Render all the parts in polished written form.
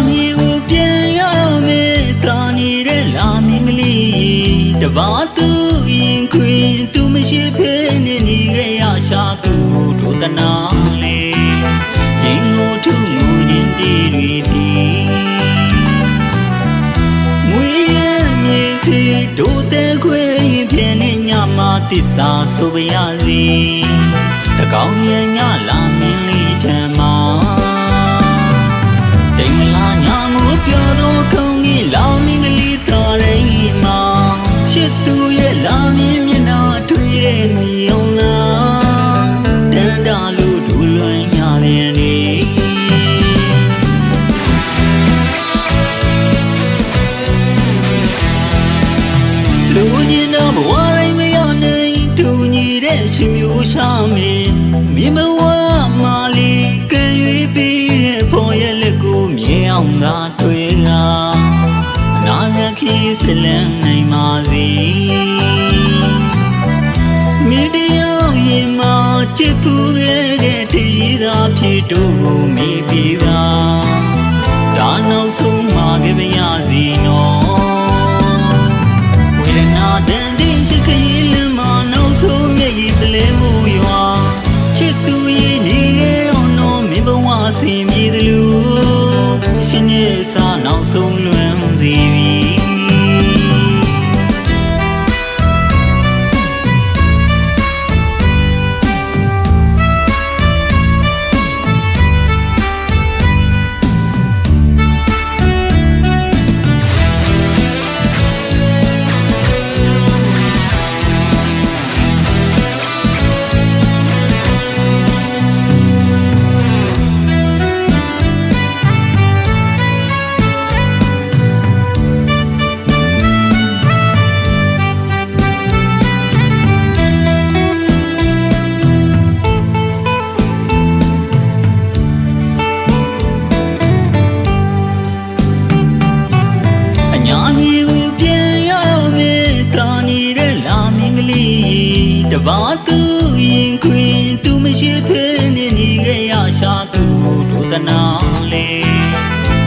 မြေကိုပြန်ရောက်မယ်တာနေတဲ့လာမင်းကလေးတဘာသူရင်ခွင်သူမရှိဖဲနဲ့နေခဲ့ရရှာသူတို့တနာလေရင်ကိုထုငိုခြင်းတည်တွေသည်ငွေရမြေစီတို့တဲ့ခွေရင်ပြန်နေညမှာတစ္ဆာဆိုပါရစေတကောင်းရဲ့ညလာမင်းလေးထမ်းမှာတိမ်လာညာကိုပြောတော့ကောင်းကြီးလာမင်းကလေးတော်ရင်မှာရှစ်သူရဲ့လာမင်းမျက်နှာထွေးတဲ့မြေအောင်လားတန်တာလို့ဒူလွန်ရပြန်နေလူချင်းတော့ဘဝတိုင်းမရောက်နိုင်တူညီတဲ့ရှင်မျိုးရှာမင်းမင်းဘဝမှာလေးကံရွေးပြီးတဲ့ဖို့ရဲ့လက်ကိုမြင်အောင်သာတွေ့လာနာငါခီးစလန်နိုင်ပါစေမိတယောက်ရင်မှာချစ်ဖူးခဲ့တဲ့တည်သာဖြစ်တို့ကိုမိပြီးပါဒါနောက်ဆုံးမှာကြပါရစီနော်ဝေဒနာတန်တဲ့ရှိခရီးလမ်းမှာနောက်ဆုံးမျက်ရည်ပလဲမှုရွာချစ်သူရဲ့နေခဲ့တော့နော်မင်းဘဝဆင်ပြေသလိုရှင်ရဲ့စာနောက်ဆုံးလွန်စီပြီညာမြေကိုပြန်ရောက်မယ်တာနေတဲ့လာမင်းကလေးတဘာသူရင်ခွင်သူမရှိဖဲနဲ့နေခဲ့ရရှာသူတို့တနာလေ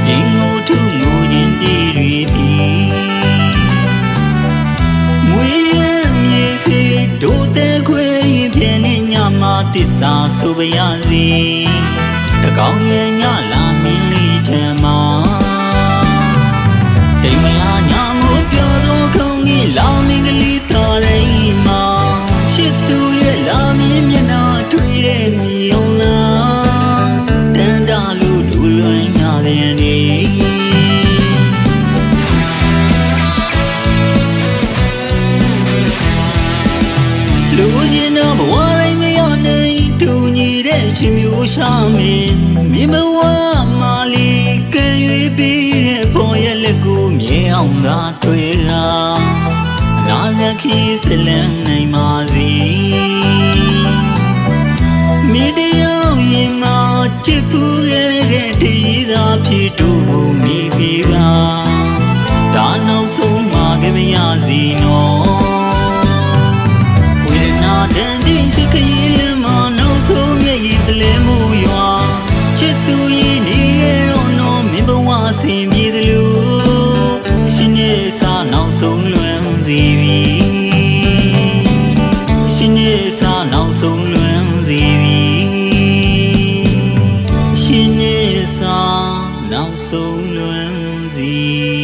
ရင်ကိုထုငိုခြင်းတည်တွေသည်ငွေရမြေစီတို့တဲ့ခွေရင်ပြန်နေညမှာတစ္ဆာဆိုပါရစေတကောင်းရဲ့ညလာမင်းလေးထမ်းမှာတိမ်မလာညာမို့ပြောတော့ကောင်းကြီးလာမင်းကလေးတော်ရင်မှာရှစ်သူရဲ့လာမင်းမျက်နှာထွေးတဲ့မြေအောင်လားတန်တာလို့ဒူလွန်ရပြန်နေလူချင်းတော့ဘဝတိုင်းမရောက်နိုင်တူညီတဲ့ရှင်မျိုးရှာမင်းမင်းဘဝမှာလေးကံရွေးပြီးတဲ့ဖို့ရဲ့လက်ကိုမြင်အောင်သာတွေ့လာနာငါခီးစလန်နိုင်ပါစေမိတယောက်ရင်မှာချစ်ဖူးခဲ့တဲ့တည်သာဖြစ်တို့ကိုမိပြီးပါဒါနောက်ဆုံးမှာကြပါရစီနော်ဝေဒနာတန်တဲ့ချစ်ခရီးလမ်းမှာနောက်ဆုံးမျက်ရည်ပလဲမှုရွာချစ်သူရင်နေခဲ့တော့နော်မင်းဘဝဆင်ပြေသလိုရှင်ရဲ့စာနောက်ဆုံးလွန်စီပြီရှင်ရဲ့စာနောက်ဆုံးလွန်စီပြီရှင်ရဲ့စာနောက်ဆုံးလွန်စီ